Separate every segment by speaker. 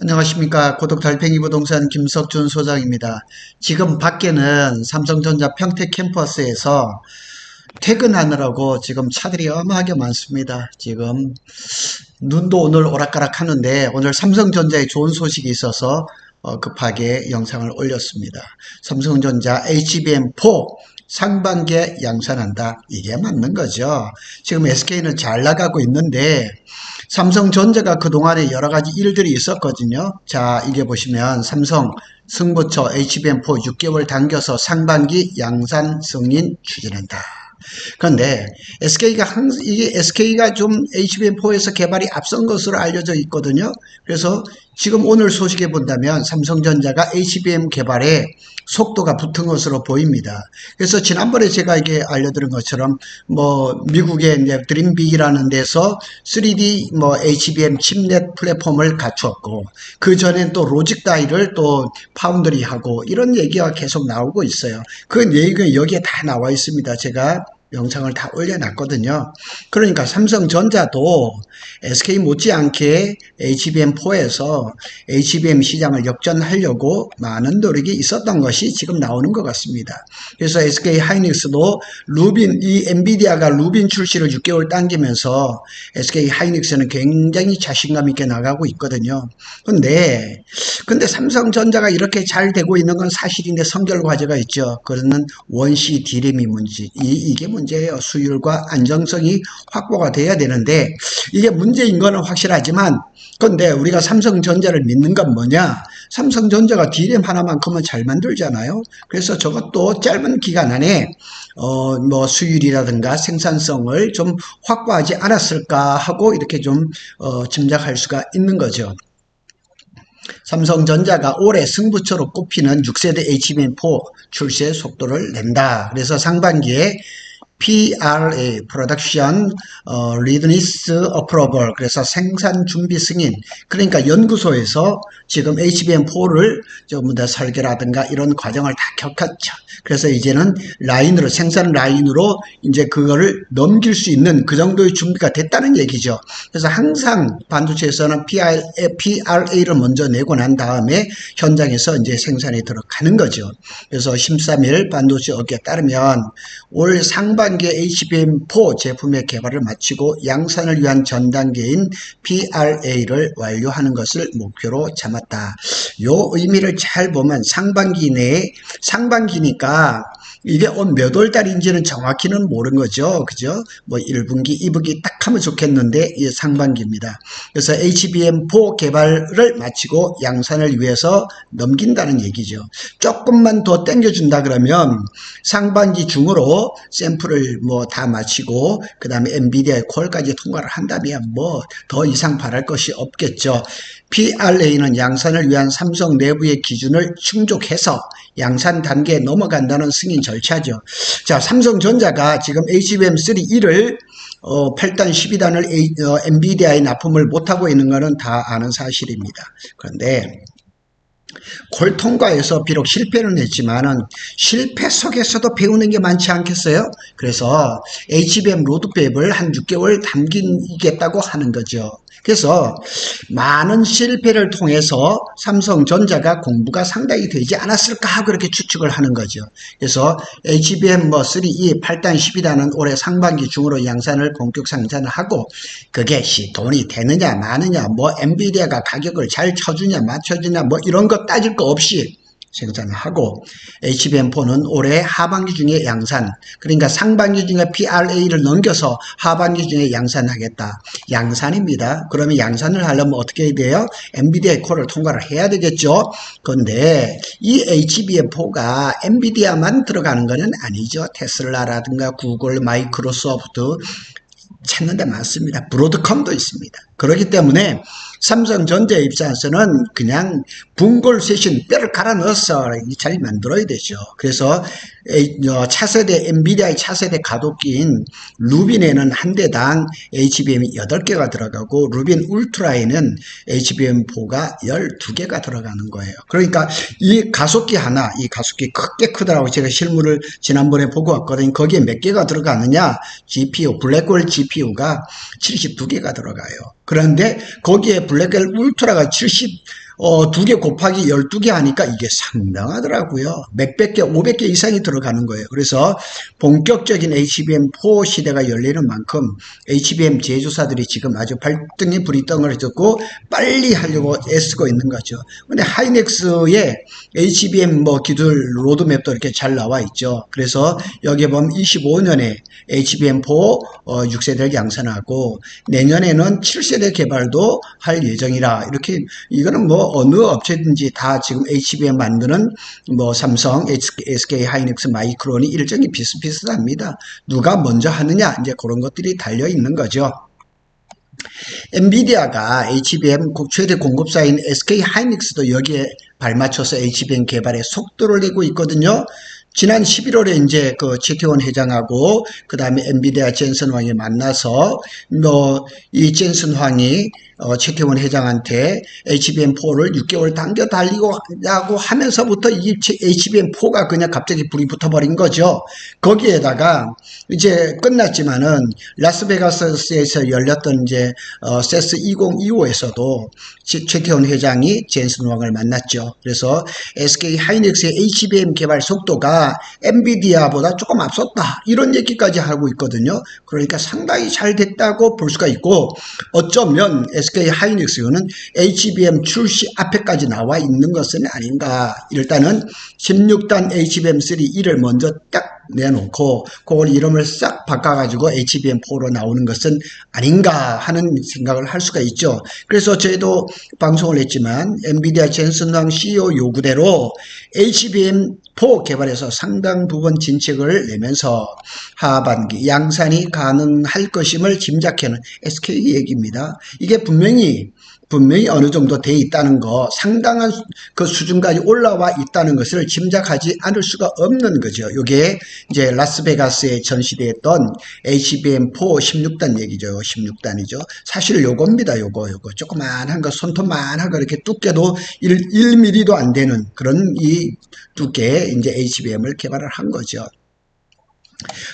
Speaker 1: 안녕하십니까. 고독달팽이 부동산 김석준 소장입니다. 지금 밖에는 삼성전자 평택 캠퍼스에서 퇴근하느라고 지금 차들이 어마하게 많습니다. 지금 눈도 오늘 오락가락 하는데 오늘 삼성전자에 좋은 소식이 있어서 급하게 영상을 올렸습니다. 삼성전자 HBM4 상반기에 양산한다. 이게 맞는 거죠. 지금 SK는 잘 나가고 있는데 삼성전자가 그동안에 여러 가지 일들이 있었거든요. 자, 이게 보시면 삼성 승부처 HBM4 6개월 당겨서 상반기 양산 승인 추진한다. 그런데 이게 SK가 좀 HBM4에서 개발이 앞선 것으로 알려져 있거든요. 그래서 지금 오늘 소식에 본다면 삼성전자가 HBM 개발에 속도가 붙은 것으로 보입니다. 그래서 지난번에 제가 이게 알려드린 것처럼 미국의 이제 드림빅이라는 데서 3D HBM 칩넷 플랫폼을 갖추었고 그 전엔 또 로직 다이를 또 파운드리하고 이런 얘기가 계속 나오고 있어요. 그 얘기가 여기에 다 나와 있습니다. 제가 영상을 다 올려놨거든요. 그러니까 삼성전자도 SK 못지않게 HBM4에서 HBM 시장을 역전하려고 많은 노력이 있었던 것이 지금 나오는 것 같습니다. 그래서 SK 하이닉스도 이 엔비디아가 루빈 출시를 6개월 당기면서 SK 하이닉스는 굉장히 자신감 있게 나가고 있거든요. 근데 삼성전자가 이렇게 잘 되고 있는 건 사실인데 선결 과제가 있죠. 그러는 원시 D램이 이게 문제예요. 수율과 안정성이 확보가 돼야 되는데 이게 문제인 거는 확실하지만 근데 우리가 삼성전자를 믿는 건 뭐냐? 삼성전자가 D램 하나만큼은 잘 만들잖아요. 그래서 저것도 짧은 기간 안에 수율이라든가 생산성을 좀 확보하지 않았을까 하고 이렇게 좀 짐작할 수가 있는 거죠. 삼성전자가 올해 승부처로 꼽히는 6세대 HBM4 출시의 속도를 낸다. 그래서 상반기에 PRA, Production Readiness Approval, 그래서 생산 준비 승인, 그러니까 연구소에서 지금 HBM4를 전부 다 설계라든가 이런 과정을 다 겪었죠. 그래서 이제는 생산 라인으로 이제 그거를 넘길 수 있는 그 정도의 준비가 됐다는 얘기죠. 그래서 항상 반도체에서는 PRA를 먼저 내고 난 다음에 현장에서 이제 생산에 들어가는 거죠. 그래서 심사밀 반도체 업계에 따르면 올 상반기에 HBM4 제품의 개발을 마치고 양산을 위한 전 단계인 PRA를 완료하는 것을 목표로 삼았다. 요 의미를 잘 보면 상반기 내에 상반기니까 이게 몇 월 달인지는 정확히는 모르는 거죠. 그죠? 1분기, 2분기 딱 하면 좋겠는데 이게 상반기입니다. 그래서 HBM4 개발을 마치고 양산을 위해서 넘긴다는 얘기죠. 조금만 더 당겨준다 그러면 상반기 중으로 샘플을 다 마치고 그 다음에 엔비디아의 콜까지 통과를 한다면 더 이상 바랄 것이 없겠죠. PRA는 양산을 위한 삼성 내부의 기준을 충족해서 양산 단계에 넘어간다는 승인 절차죠. 자, 삼성전자가 지금 HBM3E를 8단, 12단을 엔비디아에 납품을 못하고 있는 것은 다 아는 사실입니다. 그런데 콜 통과에서 비록 실패는 했지만은 실패 속에서도 배우는 게 많지 않겠어요? 그래서 HBM 로드맵을 한 6개월 당기겠다고 하는 거죠. 그래서 많은 실패를 통해서 삼성전자가 공부가 상당히 되지 않았을까 하고 그렇게 추측을 하는 거죠. 그래서 HBM3E 8단 12단은 올해 상반기 중으로 양산을 본격 생산을 하고 그게 돈이 되느냐 마느냐 엔비디아가 가격을 잘 쳐주냐 맞춰주냐 이런 거 따질 거 없이 생산을 하고 HBM4는 올해 하반기 중에 양산, 그러니까 상반기 중에 PRA를 넘겨서 하반기 중에 양산하겠다. 양산입니다. 그러면 양산을 하려면 어떻게 해야 돼요? 엔비디아의 콜을 통과를 해야 되겠죠. 그런데 이 HBM4가 엔비디아만 들어가는 것은 아니죠. 테슬라라든가 구글, 마이크로소프트 찾는 데 많습니다. 브로드컴도 있습니다. 그렇기 때문에 삼성전자 입장에서는 그냥 분골쇄신 뼈를 갈아 넣어서 잘 만들어야 되죠. 그래서 차세대 엔비디아의 차세대 가속기인 루빈에는 한 대당 HBM이 8개가 들어가고 루빈 울트라에는 HBM4가 12개가 들어가는 거예요. 그러니까 이 가속기 크게 크더라고요. 제가 실물을 지난번에 보고 왔거든요. 거기에 몇 개가 들어가느냐? GPU, 블랙홀 GPU가 72개가 들어가요. 그런데 거기에 블랙홀 울트라가 두 개 곱하기 12개 하니까 이게 상당하더라고요. 몇백 개, 500개 이상이 들어가는 거예요. 그래서 본격적인 HBM4 시대가 열리는 만큼 HBM 제조사들이 지금 아주 발등에 불이 덩을 졌고 빨리 하려고 애쓰고 있는 거죠. 근데 하이닉스의 HBM 기술 로드맵도 이렇게 잘 나와 있죠. 그래서 여기에 보면 25년에 HBM4 6세대를 양산하고 내년에는 7세대 개발도 할 예정이라 이렇게 이거는 어느 업체든지 다 지금 HBM 만드는 삼성, SK 하이닉스, 마이크론이 일정이 비슷비슷합니다. 누가 먼저 하느냐 이제 그런 것들이 달려 있는 거죠. 엔비디아가 HBM 최대 공급사인 SK 하이닉스도 여기에 발맞춰서 HBM 개발에 속도를 내고 있거든요. 지난 11월에 이제 최태원 회장하고 그 다음에 엔비디아 젠슨 황이 만나서 이 젠슨 황이 최태원 회장한테 HBM4를 6개월 당겨 달리고 하면서부터 이 HBM4가 그냥 갑자기 불이 붙어버린 거죠. 거기에다가 이제 끝났지만은 라스베가스에서 열렸던 이제 CES 2025에서도 최태원 회장이 젠슨 황을 만났죠. 그래서 SK 하이닉스의 HBM 개발 속도가 엔비디아보다 조금 앞섰다 이런 얘기까지 하고 있거든요. 그러니까 상당히 잘 됐다고 볼 수가 있고 어쩌면 SK 하이닉스는 HBM 출시 앞에까지 나와 있는 것은 아닌가. 일단은 16단 HBM3 1을 먼저 딱 내놓고 그걸 이름을 싹 바꿔가지고 HBM4로 나오는 것은 아닌가 하는 생각을 할 수가 있죠. 그래서 저희도 방송을 했지만 엔비디아 젠슨 황 CEO 요구대로 HBM4 개발에서 상당 부분 진척을 내면서 하반기 양산이 가능할 것임을 짐작하는 SK 얘기입니다. 이게 분명히 어느 정도 돼 있다는 거, 상당한 그 수준까지 올라와 있다는 것을 짐작하지 않을 수가 없는 거죠. 이게 이제 라스베가스에 전시됐던 HBM4 16단 얘기죠. 16단이죠. 사실 요겁니다. 요거 조그만한 거, 손톱만하고 이렇게 두께도 1mm도 안 되는 그런 이 두께의 이제 HBM을 개발을 한 거죠.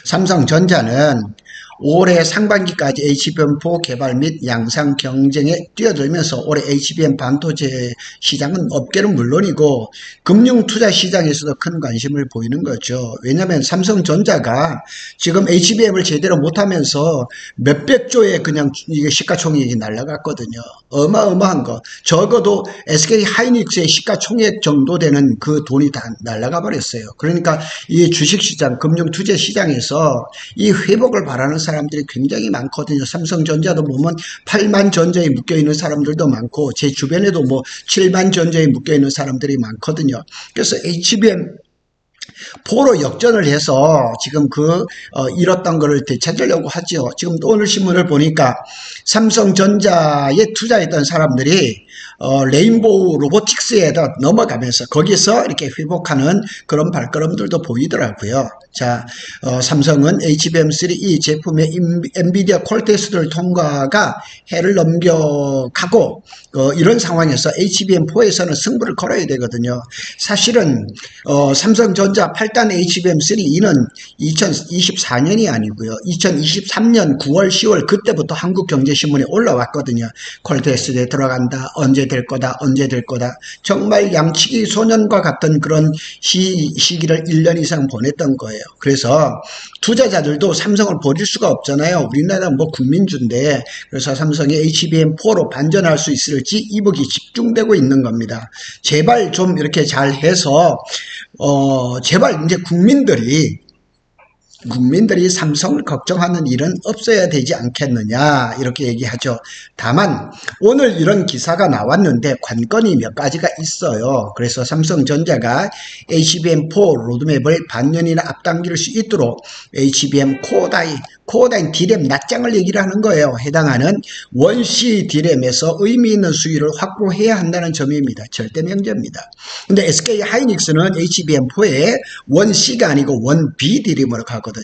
Speaker 1: 삼성전자는 올해 상반기까지 HBM4 개발 및 양산 경쟁에 뛰어들면서 올해 HBM 반도체 시장은 업계는 물론이고 금융투자 시장에서도 큰 관심을 보이는 거죠. 왜냐하면 삼성전자가 지금 HBM을 제대로 못하면서 몇백 조의 그냥 이게 시가총액이 날라갔거든요. 어마어마한 거. 적어도 SK 하이닉스의 시가총액 정도 되는 그 돈이 다 날라가 버렸어요. 그러니까 이 주식시장, 금융투자 시장에서 이 회복을 바라는 사람들이 굉장히 많거든요. 삼성전자도 보면 8만 전자에 묶여있는 사람들도 많고 제 주변에도 7만 전자에 묶여있는 사람들이 많거든요. 그래서 HBM 포로 역전을 해서 지금 잃었던 거를 되찾으려고 하죠. 지금 오늘 신문을 보니까 삼성전자에 투자했던 사람들이 레인보우 로보틱스에다 넘어가면서 거기서 이렇게 회복하는 그런 발걸음들도 보이더라고요. 자, 삼성은 HBM3E 제품의 엔비디아 콜테스트를 통과가 해를 넘겨가고 이런 상황에서 HBM4에서는 승부를 걸어야 되거든요. 사실은 삼성전자 8단 HBM3E는 2024년이 아니고요. 2023년 9월 10월 그때부터 한국경제신문에 올라왔거든요. 콜테스트에 들어간다. 언제 될 거다. 정말 양치기 소년과 같은 그런 시기를 1년 이상 보냈던 거예요. 그래서 투자자들도 삼성을 버릴 수가 없잖아요. 우리나라 국민주인데. 그래서 삼성이 HBM4로 반전할 수 있을지 이목이 집중되고 있는 겁니다. 제발 좀 이렇게 잘 해서 제발 이제 국민들이 삼성을 걱정하는 일은 없어야 되지 않겠느냐 이렇게 얘기하죠. 다만 오늘 이런 기사가 나왔는데 관건이 몇 가지가 있어요. 그래서 삼성전자가 HBM4 로드맵을 반년이나 앞당길 수 있도록 HBM 코어다인 D램 낱장을 얘기를 하는 거예요. 해당하는 원C D램에서 의미 있는 수율을 확보해야 한다는 점입니다. 절대 명제입니다. 근데 SK 하이닉스는 HBM4에 원C가 아니고 원B D램으로 가거든요.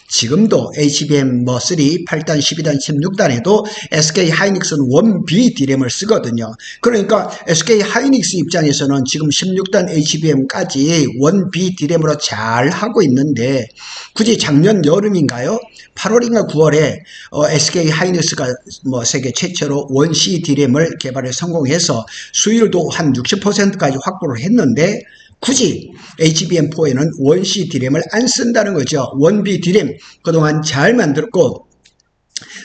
Speaker 1: 지금도 HBM3, 8단, 12단, 16단에도 SK 하이닉스는 원B D램을 쓰거든요. 그러니까 SK 하이닉스 입장에서는 지금 16단 HBM까지 원B D램으로 잘 하고 있는데 굳이 작년 여름인가요? 8월인가 9월에 SK 하이닉스가 뭐 세계 최초로 원시 D램을 개발에 성공해서 수율도 한 60%까지 확보를 했는데 굳이 HBM4에는 원시 D램을 안 쓴다는 거죠. 원B D램 그동안 잘 만들었고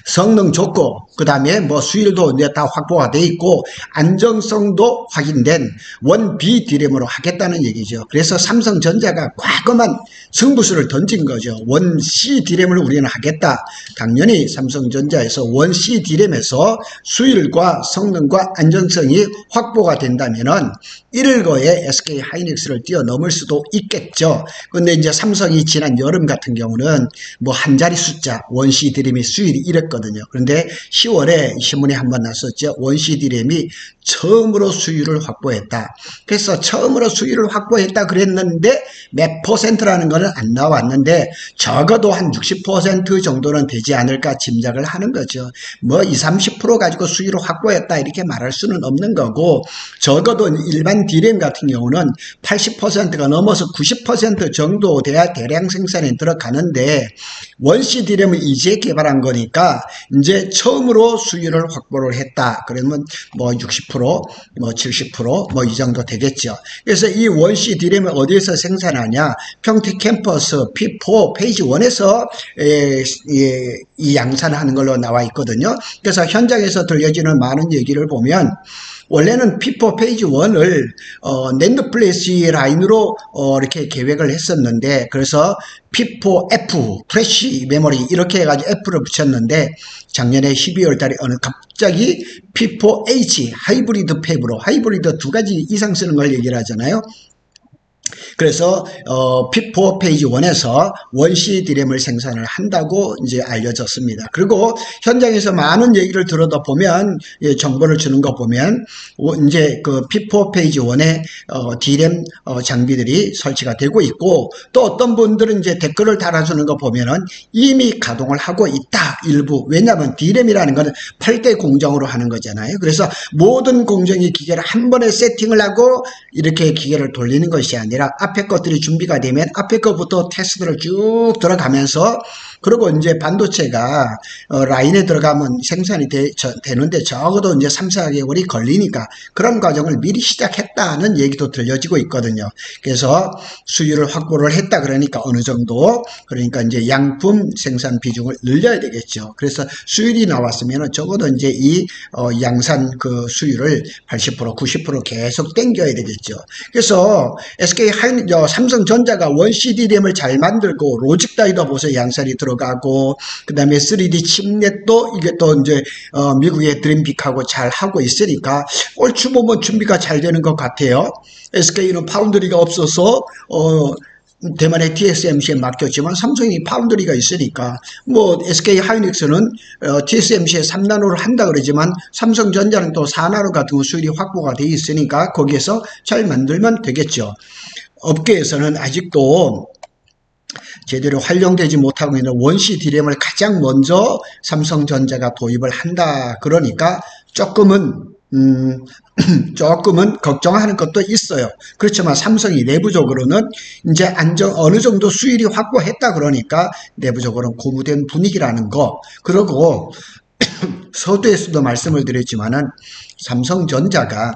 Speaker 1: 성능 좋고 그 다음에 뭐 수율도 이제 다 확보가 돼 있고 안정성도 확인된 원B D램으로 하겠다는 얘기죠. 그래서 삼성전자가 과감한 승부수를 던진 거죠. 원C D램을 우리는 하겠다. 당연히 삼성전자에서 원C D램에서 수율과 성능과 안정성이 확보가 된다면은 이를 거에 SK 하이닉스를 뛰어넘을 수도 있겠죠. 근데 이제 삼성이 지난 여름 같은 경우는 뭐 한 자리 숫자 원C D램이 수율이 이랬거든요. 그런데 10월에 신문에 한번 났었죠. 원C D램이 처음으로 수율을 확보했다. 그래서 처음으로 수율을 확보했다 그랬는데 몇 퍼센트라는 거는 안 나왔는데 적어도 한 60% 정도는 되지 않을까 짐작을 하는 거죠. 뭐 20, 30% 가지고 수율을 확보했다 이렇게 말할 수는 없는 거고 적어도 일반 D램 같은 경우는 80%가 넘어서 90% 정도 돼야 대량 생산에 들어가는데 원C D램을 이제 개발한 거니까 이제 처음으로 수율을 확보를 했다. 그러면 뭐 60%, 뭐 70%, 뭐 이 정도 되겠죠. 그래서 이 원C D램을 어디에서 생산하냐? 평택 캠퍼스 P4 페이지 1에서 이 양산하는 걸로 나와 있거든요. 그래서 현장에서 들려지는 많은 얘기를 보면 원래는 P4 페이지 1을 낸드 플래시 라인으로 이렇게 계획을 했었는데 그래서 P4F 프레시 메모리 이렇게 해가지고 F를 붙였는데 작년에 12월 달에 갑자기 P4H 하이브리드 팹으로 하이브리드 두 가지 이상 쓰는 걸 얘기를 하잖아요. 그래서 P4 페이지 1에서 원C D램을 생산을 한다고 이제 알려졌습니다. 그리고 현장에서 많은 얘기를 들어다 보면 정보를 주는 거 보면 이제 그 P4 페이지 1에 D램 장비들이 설치가 되고 있고 또 어떤 분들은 이제 댓글을 달아주는 거 보면은 이미 가동을 하고 있다 일부. 왜냐하면 D램이라는 거는 8대 공정으로 하는 거잖아요. 그래서 모든 공정이 기계를 한 번에 세팅을 하고 이렇게 기계를 돌리는 것이 아니라 앞에 것들이 준비가 되면 앞에 것부터 테스트를 쭉 들어가면서 그리고 이제 반도체가 라인에 들어가면 생산이 되는데 적어도 이제 3, 4개월이 걸리니까 그런 과정을 미리 시작했다는 얘기도 들려지고 있거든요. 그래서 수율을 확보를 했다 그러니까 어느 정도 그러니까 이제 양품 생산 비중을 늘려야 되겠죠. 그래서 수율이 나왔으면 적어도 이제 이 양산 그 수율을 80%, 90% 계속 땡겨야 되겠죠. 그래서 SK 삼성전자가 원C D램을 잘 만들고 로직 다이더 보세요. 양산이 들어가고 그 다음에 3D 칩넷도 이게 또 이제 미국의 드림빅하고 잘 하고 있으니까 얼추 보면 준비가 잘 되는 것 같아요. SK는 파운드리가 없어서 대만의 TSMC에 맡겼지만 삼성이 파운드리가 있으니까 뭐 SK 하이닉스는 TSMC에 3나노를 한다 그러지만 삼성전자는 또 4나노 같은 거 수율이 확보가 돼 있으니까 거기에서 잘 만들면 되겠죠. 업계에서는 아직도 제대로 활용되지 못하고 있는 원C D램을 가장 먼저 삼성전자가 도입을 한다 그러니까 조금은 걱정하는 것도 있어요. 그렇지만 삼성이 내부적으로는 이제 어느 정도 수율이 확보했다 그러니까 내부적으로는 고무된 분위기라는 거. 그리고 서두에서도 말씀을 드렸지만은 삼성전자가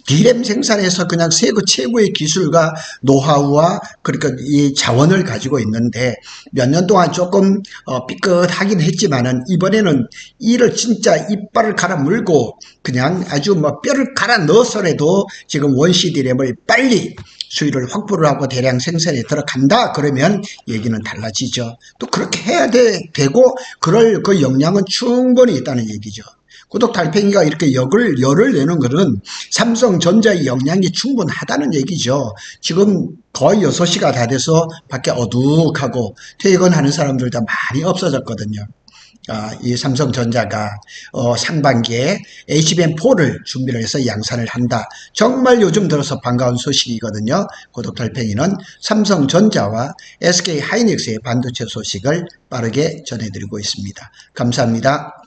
Speaker 1: D램 생산에서 그냥 세계 최고의 기술과 노하우와 그러니까 이 자원을 가지고 있는데 몇 년 동안 조금 삐끗하긴 했지만은 이번에는 이를 진짜 이빨을 갈아 물고 그냥 아주 뭐 뼈를 갈아 넣어서라도 지금 원C D램을 빨리 수율을 확보를 하고 대량 생산에 들어간다 그러면 얘기는 달라지죠. 또 그렇게 해야 되고 그럴 그 역량은 충분히 있다는 얘기죠. 구독 달팽이가 이렇게 열을 내는 것은 삼성전자의 역량이 충분하다는 얘기죠. 지금 거의 6시가 다 돼서 밖에 어둑하고 퇴근하는 사람들도 많이 없어졌거든요. 이 삼성전자가 상반기에 HBM4를 준비를 해서 양산을 한다. 정말 요즘 들어서 반가운 소식이거든요. 구독 달팽이는 삼성전자와 SK 하이닉스의 반도체 소식을 빠르게 전해드리고 있습니다. 감사합니다.